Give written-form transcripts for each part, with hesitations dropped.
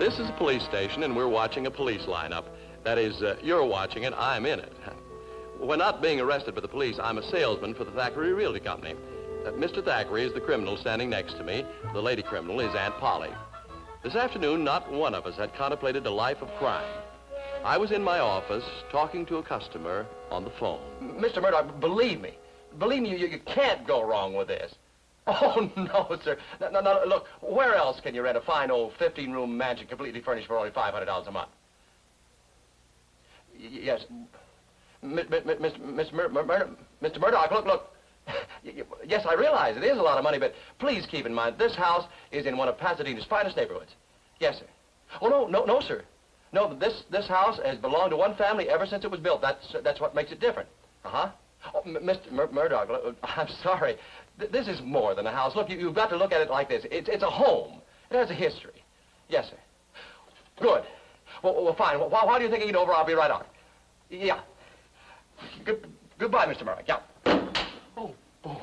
This is a police station, and we're watching a police lineup. That is, you're watching it, I'm in it. We're not being arrested by the police. I'm a salesman for the Thackeray Realty Company. Mr. Thackeray is the criminal standing next to me. The lady criminal is Aunt Polly. This afternoon, not one of us had contemplated a life of crime. I was in my office talking to a customer on the phone. Mr. Murdoch, believe me, you can't go wrong with this. Oh, no, sir. No, look, where else can you rent a fine old 15-room mansion completely furnished for only $500 a month? Yes. Mr. Murdoch, look. Yes, I realize it is a lot of money, but please keep in mind, this house is in one of Pasadena's finest neighborhoods. Yes, sir. Oh, no, sir. No, this house has belonged to one family ever since it was built. That's what makes it different. Uh-huh. Oh, Mr. Murdoch, I'm sorry. This is more than a house. Look, you've got to look at it like this. It's a home. It has a history. Yes, sir. Good. Well, fine. Why do you think you get over? I'll be right out. Yeah. Goodbye, Mr. Murdoch. Yeah. Oh, boy.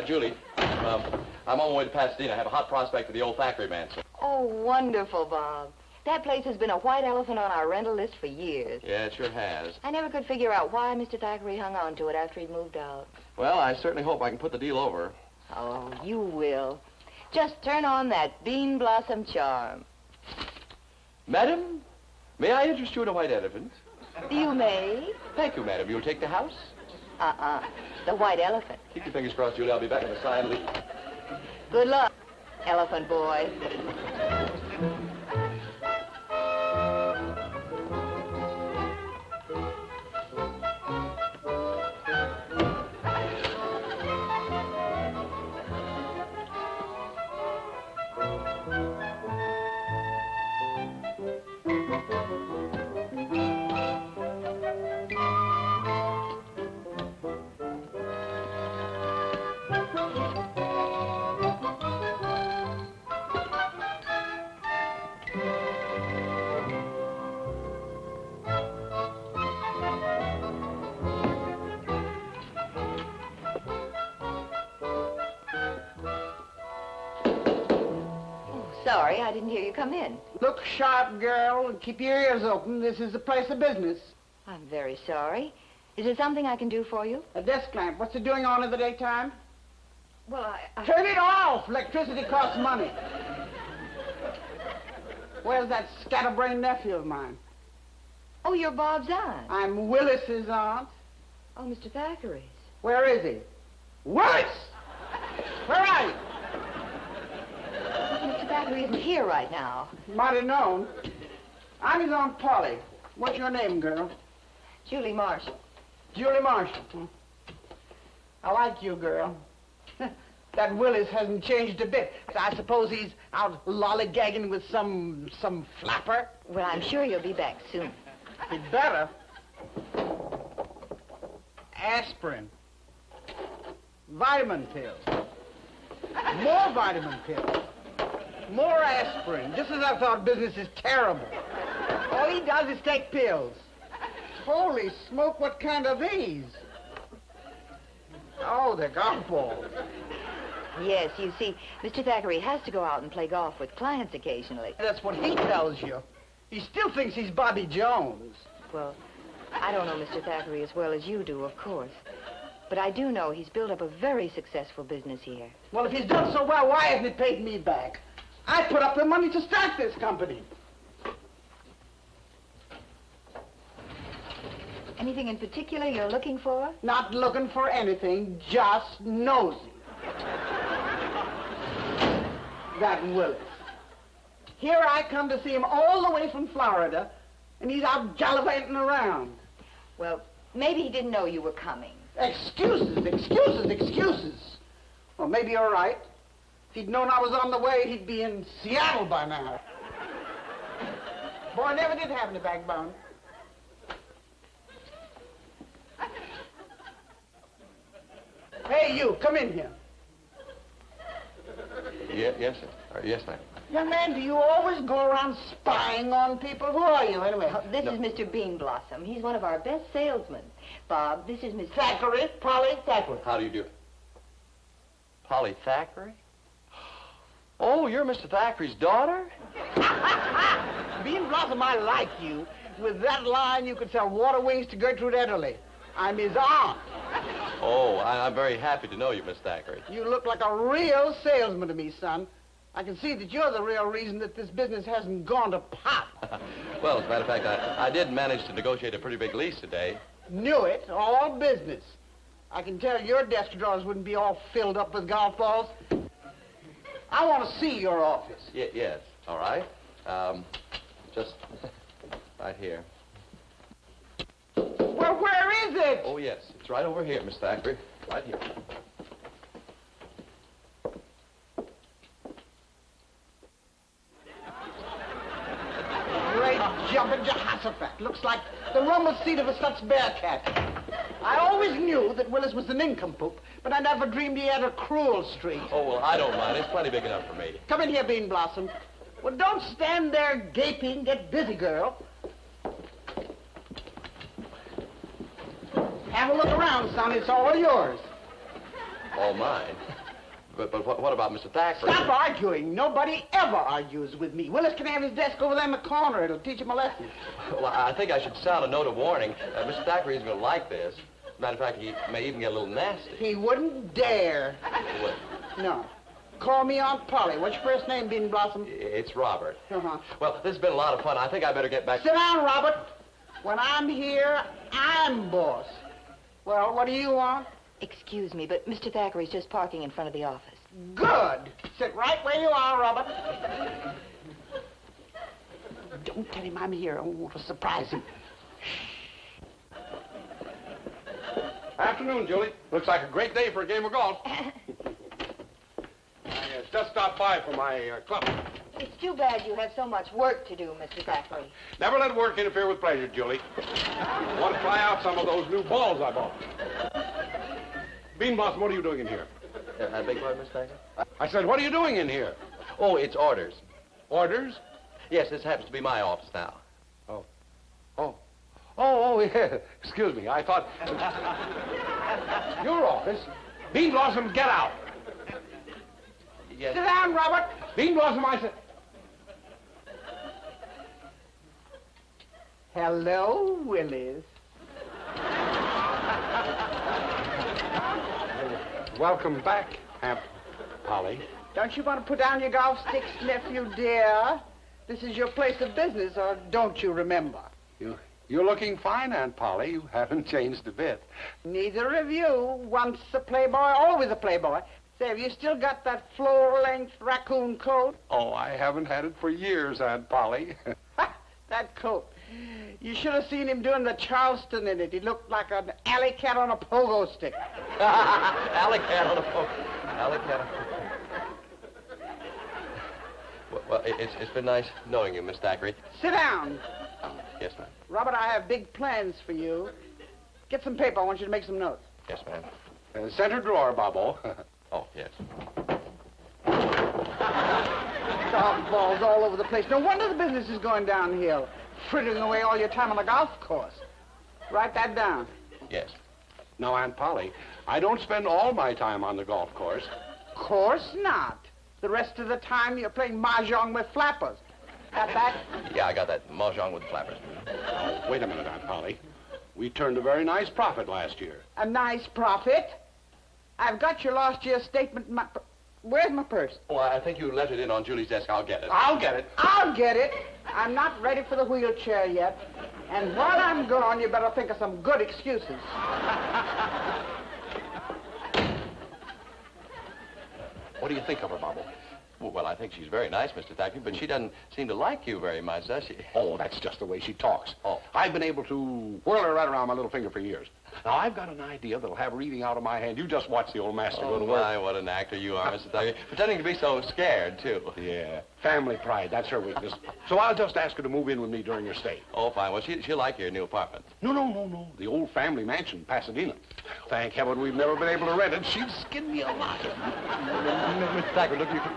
Julie, I'm on my way to Pasadena. I have a hot prospect for the old Thackeray mansion. Oh, wonderful, Bob. That place has been a white elephant on our rental list for years. Yeah, it sure has. I never could figure out why Mr. Thackeray hung on to it after he'd moved out. Well, I certainly hope I can put the deal over. Oh, you will. Just turn on that bean blossom charm. Madam, may I interest you in a white elephant? You may. Thank you, madam. You'll take the house? The white elephant. Keep your fingers crossed, Julie. I'll be back in a signed lease. Good luck, elephant boy. Sorry, I didn't hear you come in. Look sharp, girl, and keep your ears open. This is a place of business. I'm very sorry. Is there something I can do for you? A desk lamp. What's it doing on in the daytime? Well, Turn it off! Electricity costs money. Where's that scatterbrained nephew of mine? Oh, you're Bob's aunt. I'm Willis's aunt. Oh, Mr. Thackeray's. Where is he? Willis! Where are you? Mr. Thackeray isn't here right now. Might have known. I'm his Aunt Polly. What's your name, girl? Julie Marshall. Julie Marshall. I like you, girl. That Willis hasn't changed a bit. I suppose he's out lollygagging with some flapper. Well, I'm sure you'll be back soon. He'd better. Aspirin. Vitamin pills. More vitamin pills. More aspirin. Just as I thought business is terrible. All he does is take pills. Holy smoke, what kind are these? Oh, they're golf balls. Yes, you see, Mr. Thackeray has to go out and play golf with clients occasionally. That's what he tells you. He still thinks he's Bobby Jones. Well, I don't know Mr. Thackeray as well as you do, of course. But I do know he's built up a very successful business here. Well, if he's done so well, why hasn't he paid me back? I put up the money to start this company. Anything in particular you're looking for? Not looking for anything, just nosy. That Willis. Here I come to see him all the way from Florida, and he's out gallivanting around. Well, maybe he didn't know you were coming. Excuses. Well, maybe you're right. If he'd known I was on the way, he'd be in Seattle by now. Boy, never did have any backbone. Hey, you, come in here. Yes, sir. Yes, ma'am. Young man, do you always go around spying on people? Who are you, anyway? This is Mr. Bean Blossom. He's one of our best salesmen. Bob, this is Miss Thackeray, Polly Thackeray. How do you do? Polly Thackeray? Oh, you're Mr. Thackeray's daughter? Bean Blossom, I like you. With that line, you could sell water wings to Gertrude Ederle. I'm his aunt. Oh, I'm very happy to know you, Miss Thackeray. You look like a real salesman to me, son. I can see that you're the real reason that this business hasn't gone to pot. Well, as a matter of fact, I did manage to negotiate a pretty big lease today. Knew it. All business. I can tell your desk drawers wouldn't be all filled up with golf balls. I want to see your office. Yes, all right. Just right here. Well, where is it? Oh, yes, it's right over here, Miss Thackeray. Right here. Great jumping Jehoshaphat. Looks like the rumble seat of a such bearcat. I always knew that Willis was an nincompoop, but I never dreamed he had a cruel streak. Oh, well, I don't mind. It's plenty big enough for me. Come in here, Bean Blossom. Well, don't stand there gaping. Get busy, girl. Have a look around, son. It's all yours. All mine. But what about Mr. Thackeray? Stop arguing. Nobody ever argues with me. Willis can have his desk over there in the corner. It'll teach him a lesson. Well, I think I should sound a note of warning. Mr. Thackeray isn't going to like this. Matter of fact, he may even get a little nasty. He wouldn't dare. What? No. Call me Aunt Polly. What's your first name, Bean Blossom? It's Robert. Uh-huh. Well, this has been a lot of fun. I think I better get back. Sit down, Robert. When I'm here, I'm boss. Well, what do you want? Excuse me, but Mr. Thackeray's just parking in front of the office. Good. Sit right where you are, Robert. Don't tell him I'm here. I want to surprise him. Afternoon, Julie. Looks like a great day for a game of golf. I just stopped by for my club. It's too bad you have so much work to do, Mr. Thackeray. Never let work interfere with pleasure, Julie. I want to try out some of those new balls I bought. Bean Blossom, what are you doing in here? I beg pardon, Miss Thackeray? I said, what are you doing in here? Oh, it's orders. Orders? Yes, this happens to be my office now. Oh, yeah. Excuse me. I thought... Your office? Bean Blossom, get out. Yes. Sit down, Robert. Bean Blossom, I said... Hello, Willis. Welcome back, Aunt Polly. Don't you want to put down your golf sticks, nephew dear? This is your place of business, or don't you remember? You're looking fine, Aunt Polly. You haven't changed a bit. Neither of you. Once a playboy, always a playboy. Say, have you still got that floor-length raccoon coat? Oh, I haven't had it for years, Aunt Polly. Ha! That coat. You should have seen him doing the Charleston in it. He looked like an alley cat on a pogo stick. Alley cat on a phone. Alley cat on a Well, it's been nice knowing you, Miss Thackeray. Sit down. Yes, ma'am. Robert, I have big plans for you. Get some paper. I want you to make some notes. Yes, ma'am. Center drawer, Bobo. Oh, yes. Golf balls all over the place. No wonder the business is going downhill. Frittering away all your time on the golf course. Write that down. Yes. Now, Aunt Polly, I don't spend all my time on the golf course. Course not. The rest of the time you're playing mahjong with flappers. Got that? Yeah, I got that mahjong with the flappers. Oh, wait a minute, Aunt Polly. We turned a very nice profit last year. A nice profit. I've got your last year's statement in my... Where's my purse? Oh, I think you left it in on Julie's desk. I'll get it. I'll get it. I'll get it. I'm not ready for the wheelchair yet. And while I'm gone, you better think of some good excuses. What do you think of her, Bobo? Well, I think she's very nice, Mr. Thackeray, but she doesn't seem to like you very much, does she? Oh, that's just the way she talks. Oh. I've been able to whirl her right around my little finger for years. Now, I've got an idea that'll have her eating out of my hand. You just watch the old master go Oh, to work. my, what an actor you are, Mr. Thackeray. Pretending to be so scared, too. Yeah, family pride, that's her weakness. So I'll just ask her to move in with me during her stay. Oh, fine. Well, she'll like your new apartment. No. The old family mansion, Pasadena. Thank heaven we've never been able to rent it. She'd skin me alive. Mr. Thackeray, look, you can...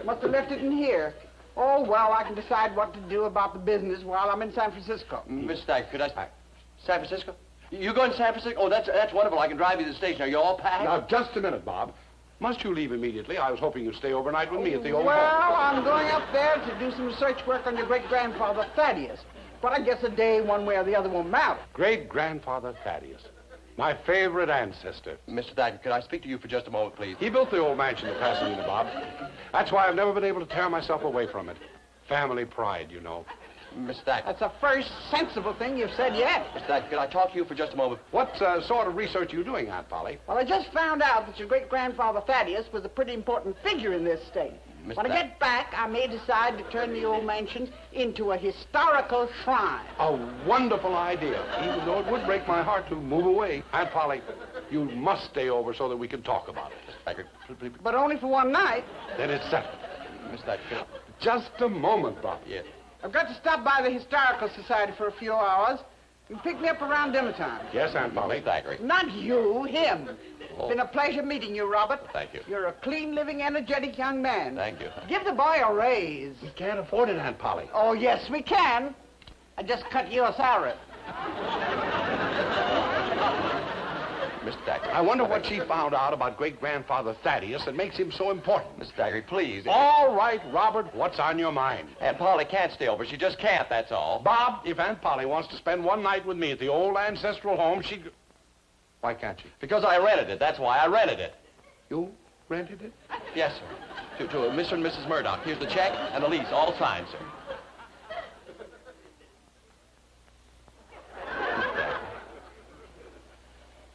Must have left it in here. Oh, well, I can decide what to do about the business while I'm in San Francisco. Mr. Thacker, could I... San Francisco? You going to San Francisco? Oh, that's wonderful. I can drive you to the station. Are you all packed? Now, just a minute, Bob. Must you leave immediately? I was hoping you'd stay overnight with me at the old Well, home. I'm going up there to do some research work on your great-grandfather, Thaddeus. But I guess a day one way or the other won't matter. Great-grandfather Thaddeus. My favorite ancestor. Mr. Thacker, could I speak to you for just a moment, please? He built the old mansion in Pasadena, Bob. That's why I've never been able to tear myself away from it. Family pride, you know. Mr. Thacker. That's the first sensible thing you've said yet. Mr. Thacker, could I talk to you for just a moment? What sort of research are you doing, Aunt Polly? Well, I just found out that your great-grandfather Thaddeus was a pretty important figure in this state. Mr. When I get back, I may decide to turn the old mansion into a historical shrine. A wonderful idea, even though it would break my heart to move away. Aunt Polly, you must stay over so that we can talk about it. Mr. Thacker, please. But only for one night. Then it's settled. Mr. Thacker, could I... Just a moment, Bob. Yes. I've got to stop by the Historical Society for a few hours. You can pick me up around dinner time. Yes, Aunt Polly. Mr. Thacker. Not you, him. Oh. It's been a pleasure meeting you, Robert. Thank you. You're a clean, living, energetic young man. Thank you. Give the boy a raise. We can't afford it, Aunt Polly. Oh, yes, we can. I just cut you a salary. Mr. Thacker. I wonder what she found out about great-grandfather Thaddeus that makes him so important. Mr. Thacker, please. All right, Robert, what's on your mind? Aunt Polly can't stay over. She just can't, that's all. Bob, if Aunt Polly wants to spend one night with me at the old ancestral home, she... Why can't she? Because I rented it. That's why I rented it. You rented it? Yes, sir. To Mr. and Mrs. Murdoch. Here's the check and the lease, all signed, sir.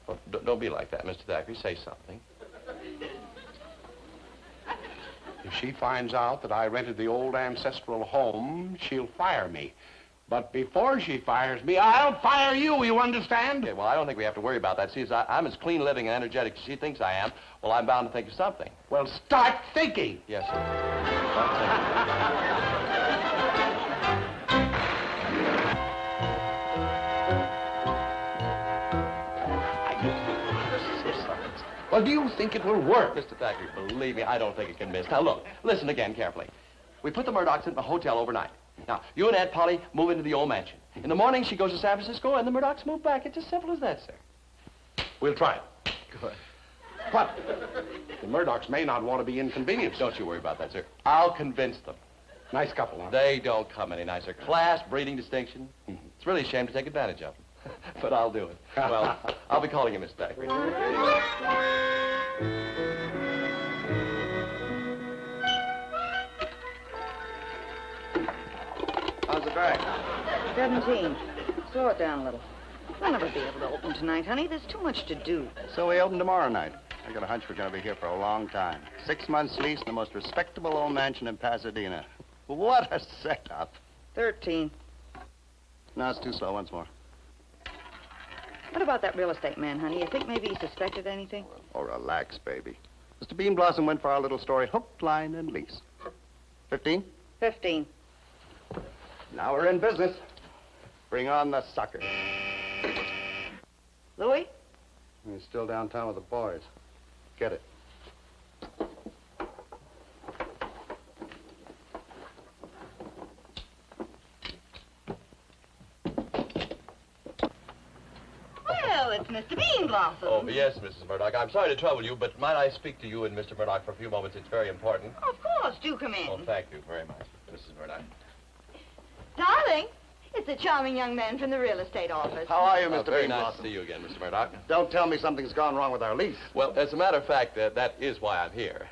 Well, don't be like that, Mr. Thackeray. Say something. If she finds out that I rented the old ancestral home, she'll fire me. But before she fires me, I'll fire you, you understand? Okay, well, I don't think we have to worry about that. See, as I'm as clean living and energetic as she thinks I am, well, I'm bound to think of something. Well, start thinking. Yes, sir. Well, do you think it will work? Mr. Thackeray, believe me, I don't think it can miss. Now, look, listen again carefully. We put the Murdochs in a hotel overnight. Now, you and Aunt Polly move into the old mansion. In the morning, she goes to San Francisco, and the Murdochs move back. It's as simple as that, sir. We'll try it. Good. But the Murdochs may not want to be inconvenienced. Don't you worry about that, sir. I'll convince them. Nice couple, huh? They don't come any nicer. Class, breeding, distinction. It's really a shame to take advantage of them. But I'll do it. Well, I'll be calling you, Mr. Thackeray. How's the drag? 17. Slow it down a little. We'll never be able to open tonight, honey. There's too much to do. So we open tomorrow night. I got a hunch we're going to be here for a long time. 6 months lease in the most respectable old mansion in Pasadena. What a setup. 13. No, it's too slow. Once more. What about that real estate man, honey? You think maybe he suspected anything? Oh, relax, baby. Mr. Bean Blossom went for our little story, hook, line, and lease. 15? 15. Now we're in business. Bring on the sucker. Louis? He's still downtown with the boys. Get it. Well, it's Mr. Bean Blossom. Oh, yes, Mrs. Murdoch. I'm sorry to trouble you, but might I speak to you and Mr. Murdoch for a few moments? It's very important. Of course. Do come in. Oh, thank you very much, Mrs. Murdoch. Darling, it's a charming young man from the real estate office. How are you, Oh, Mr. very Bean nice Blossom? to see you again, Mr. Murdoch. Don't tell me something's gone wrong with our lease. Well, as a matter of fact, that is why I'm here.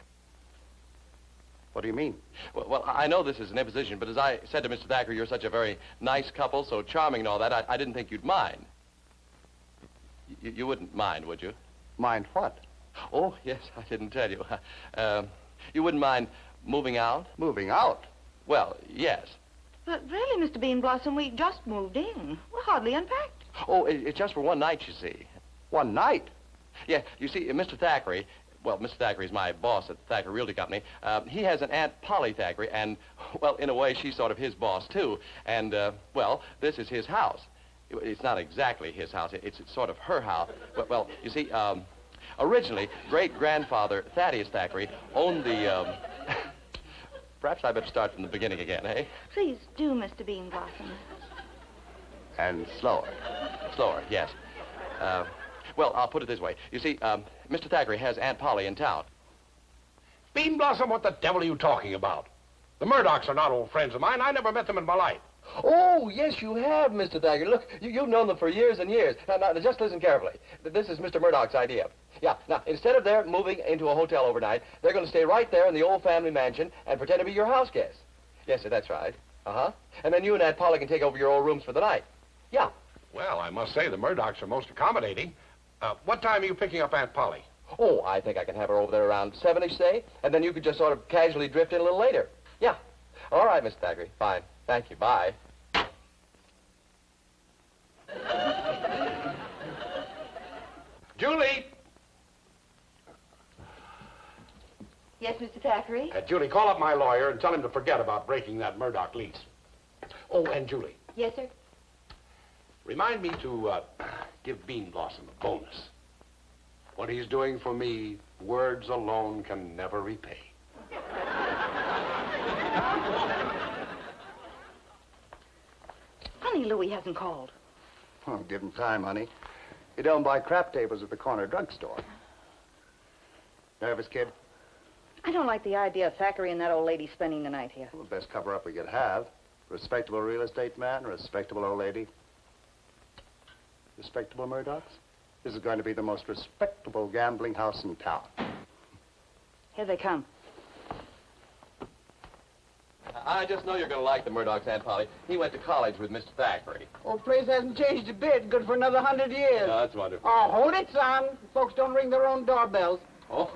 What do you mean? Well, I know this is an imposition, but as I said to Mr. Thackeray, you're such a very nice couple, so charming and all that, I didn't think you'd mind. You wouldn't mind, would you? Mind what? Oh, yes, I didn't tell you. You wouldn't mind moving out? Moving out? Well, yes. But really, Mr. Bean Blossom, we just moved in. We're hardly unpacked. Oh, it's just for one night, you see. One night? Yeah, you see, Mr. Thackeray, well, Mr. Thackeray's my boss at the Thacker Realty Company. He has an Aunt Polly Thackeray, and, well, in a way, she's sort of his boss, too. And, well, this is his house. It's not exactly his house. It's sort of her house. Well, you see, originally, great-grandfather Thaddeus Thackeray owned the, perhaps I better start from the beginning again, eh? Please do, Mr. Bean Blossom. And slower. Slower, yes. Well, I'll put it this way. You see, Mr. Thackeray has Aunt Polly in town. Bean Blossom, what the devil are you talking about? The Murdochs are not old friends of mine. I never met them in my life. Oh, yes, you have, Mr. Thackeray. Look, you've known them for years and years. Now, just listen carefully. This is Mr. Murdoch's idea. Yeah, now, instead of their moving into a hotel overnight, they're going to stay right there in the old family mansion and pretend to be your house guests. Yes, sir, that's right. Uh-huh. And then you and Aunt Polly can take over your old rooms for the night. Yeah. Well, I must say the Murdochs are most accommodating. What time are you picking up Aunt Polly? Oh, I think I can have her over there around 7-ish, say, and then you could just sort of casually drift in a little later. Yeah. All right, Mr. Thackeray. Fine. Thank you. Bye. Julie! Yes, Mr. Thackeray? Julie, call up my lawyer and tell him to forget about breaking that Murdoch lease. Oh, and Julie, Yes, sir. remind me to give Bean Blossom a bonus. What he's doing for me, words alone can never repay. Honey, Louis hasn't called. Oh, give him time, honey. You don't buy crap tables at the corner drugstore. Nervous, kid? I don't like the idea of Thackeray and that old lady spending the night here. Well, the best cover-up we could have. Respectable real estate man, respectable old lady. Respectable Murdochs? This is going to be the most respectable gambling house in town. Here they come. I just know you're going to like the Murdoch's, Aunt Polly. He went to college with Mr. Thackeray. Old place hasn't changed a bit. Good for another 100 years. Oh, that's wonderful. Oh, hold it, son. Folks don't ring their own doorbells. Oh.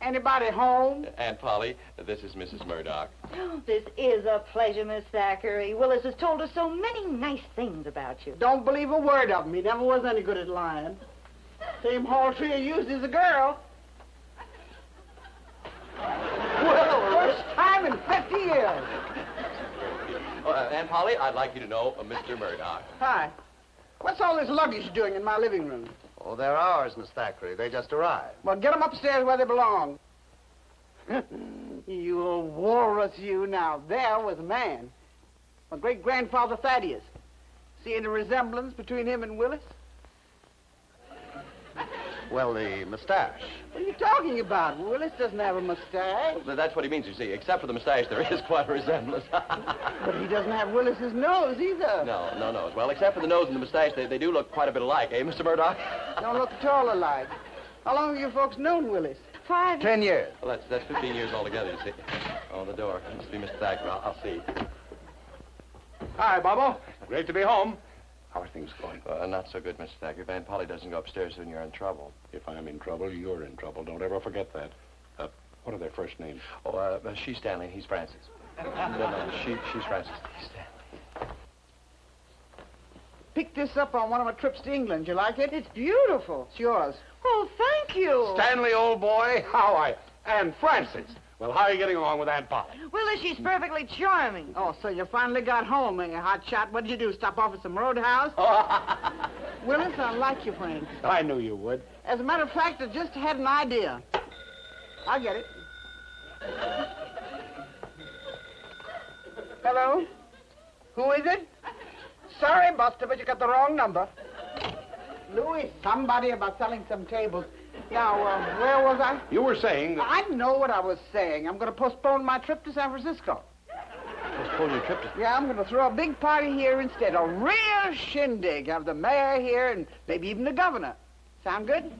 Anybody home? Aunt Polly, this is Mrs. Murdoch. Oh, this is a pleasure, Miss Thackeray. Willis has told us so many nice things about you. Don't believe a word of him. He never was any good at lying. Same hall tree he used as a girl. Well, first time in 50 years. Aunt Polly, I'd like you to know Mr. Murdoch. Hi. What's all this luggage doing in my living room? Oh, they're ours, Miss Thackeray. They just arrived. Well, get them upstairs where they belong. You old walrus, you. Now, there was a man. My great-grandfather Thaddeus. See any resemblance between him and Willis? Well, the mustache. What are you talking about? Willis doesn't have a mustache. That's what he means, you see. Except for the mustache, there is quite a resemblance. But he doesn't have Willis's nose either. No. Well, except for the nose and the mustache, they do look quite a bit alike, eh, Mr. Murdoch? Don't look at all alike. How long have you folks known Willis? 5 10 years. Well, that's 15 years altogether, you see. Oh, the door. Must be Mr. Thackeray. I'll see. Hi, Bobo. Great to be home. How are things going? Not so good, Mr. Thackeray. If Aunt Polly doesn't go upstairs soon, you're in trouble. If I'm in trouble, you're in trouble. Don't ever forget that. What are their first names? Oh, she's Stanley and he's Francis. No, she's Francis. He's Stanley. Picked this up on one of my trips to England. You like it? It's beautiful. It's yours. Oh, thank you. Stanley, old boy, how are you? And Francis. Well, how are you getting along with Aunt Polly? Willis, she's perfectly charming. Oh, so you finally got home, eh, hot shot? What did you do, stop off at some roadhouse? Willis, I like you, friend. I knew you would. As a matter of fact, I just had an idea. I'll get it. Hello? Who is it? Sorry, Buster, but you got the wrong number. Louis, somebody about selling some tables. Now, where was I? You were saying that... I know what I was saying. I'm going to postpone my trip to San Francisco. Postpone your trip to... Yeah, I'm going to throw a big party here instead. A real shindig. Have the mayor here and maybe even the governor. Sound good?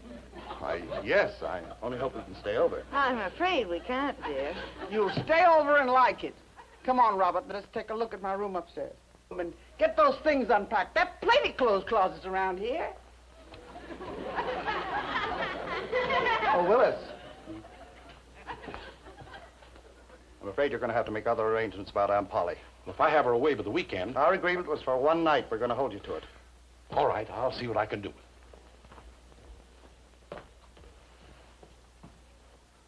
Yes, I only hope we can stay over. I'm afraid we can't, dear. You'll stay over and like it. Come on, Robert. Let us take a look at my room upstairs. And get those things unpacked. There are plenty clothes closets around here. Oh, Willis. I'm afraid you're going to have to make other arrangements about Aunt Polly. If I have her away for the weekend... Our agreement was for one night. We're going to hold you to it. All right, I'll see what I can do.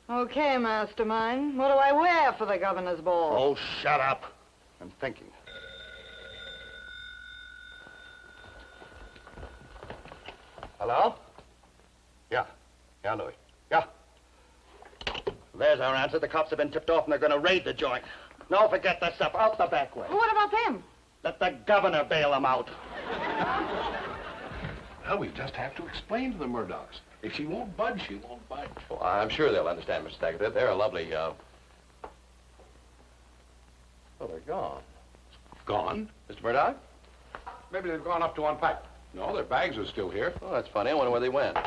Okay, mastermind. What do I wear for the governor's ball? Oh, shut up. I'm thinking. Hello? Yeah. Yeah, Louis. Yeah. There's our answer. The cops have been tipped off and they're going to raid the joint. No, forget that stuff. Out the back way. What about them? Let the governor bail them out. Well, we just have to explain to the Murdochs. If she won't budge, she won't budge. Well, I'm sure they'll understand, Mr. Thacker. They're a lovely, Well, they're gone. Gone? Mr. Murdoch? Maybe they've gone up to unpack. No, their bags are still here. Oh, that's funny. I wonder where they went.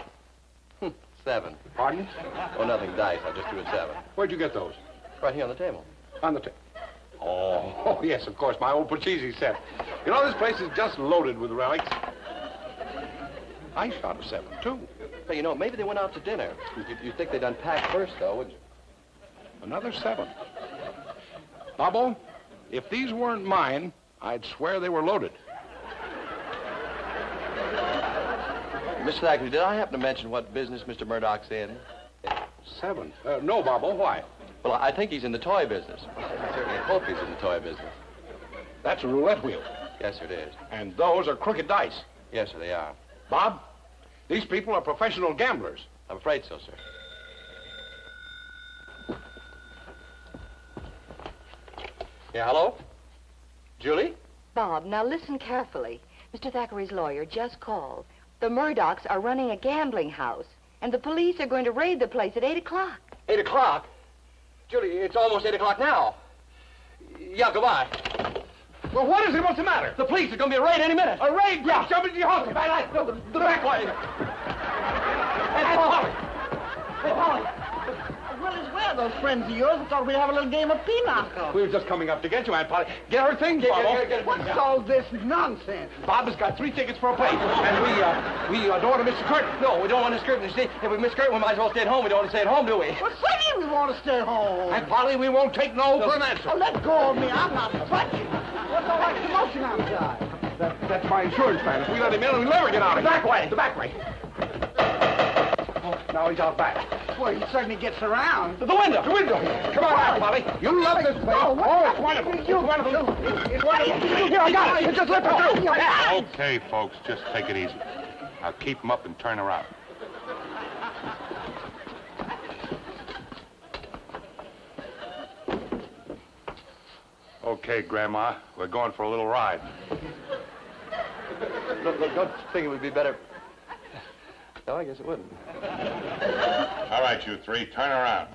7. Pardon? Oh, nothing, dice. I just threw a 7. Where'd you get those? Right here on the table. On the table. Oh, yes, of course, my old Pachisi set. You know, this place is just loaded with relics. I shot a 7, too. Hey, you know, maybe they went out to dinner. You'd think they'd unpack first, though, wouldn't you? Another 7. Bobo, if these weren't mine, I'd swear they were loaded. Mr. Thackeray, did I happen to mention what business Mr. Murdoch's in? 7? No, Bobo, why? Well, I think he's in the toy business. I certainly hope he's in the toy business. That's a roulette wheel. Yes, sir, it is. And those are crooked dice. Yes, sir, they are. Bob, these people are professional gamblers. I'm afraid so, sir. Yeah, hello? Julie? Bob, now listen carefully. Mr. Thackeray's lawyer just called. The Murdochs are running a gambling house, and the police are going to raid the place at 8 o'clock. 8 o'clock? Julie, it's almost 8 o'clock now. Yeah, goodbye. Well, what is it? What's the matter? The police are going to be a raid any minute. A raid? Yeah. Jump into your house. The back way. Hey, Polly. Hey, Polly. Well, as well, those friends of yours thought we'd have a little game of pinochle. We were just coming up to get you, Aunt Polly. Get her things, Bobo. What's all this nonsense? Bob has got 3 tickets for a play. And we don't want to miss the curtain. No, we don't want to skirt. You see, if we miss skirt, we might as well stay at home. We don't want to stay at home, do we? What's that mean we want to stay home? Aunt Polly, we won't take no for an answer. Oh, let go of me. I'm not budging. What's all that commotion outside? That's my insurance man. If we let him in, we'll never get out of here. Back way. The back way. Oh, now he's out back. Well, he certainly gets around. The window. The window. Come on, Aunt Polly. You love this place. Oh, it's wonderful. It's wonderful. It's wonderful. Here, I got it. Just let me through. Okay, folks, just take it easy. Now keep them up and turn around. Okay, Grandma, we're going for a little ride. Look, don't think it would be better... No, I guess it wouldn't. All right, you 3, turn around.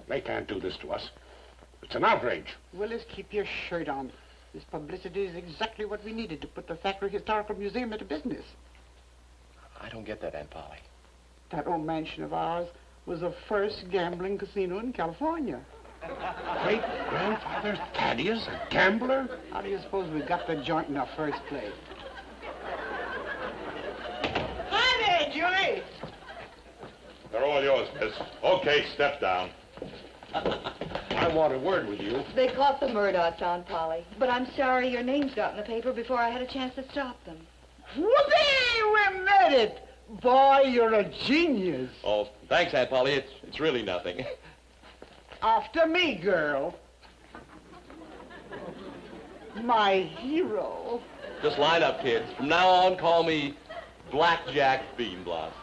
They can't do this to us. It's an outrage. Willis, keep your shirt on. This publicity is exactly what we needed to put the Thackeray Historical Museum into business. I don't get that, Aunt Polly. That old mansion of ours was the first gambling casino in California. Great-grandfather Thaddeus, a gambler? How do you suppose we got the joint in the first place? Hi there, Julie! They're all yours, miss. Okay, step down. I want a word with you. They caught the Murdochs, Aunt Polly. But I'm sorry your name's got in the paper before I had a chance to stop them. Whoopee! We made it! Boy, you're a genius. Oh, thanks, Aunt Polly. It's really nothing. After me, girl. My hero. Just line up, kids. From now on, call me Blackjack Bean Blossom.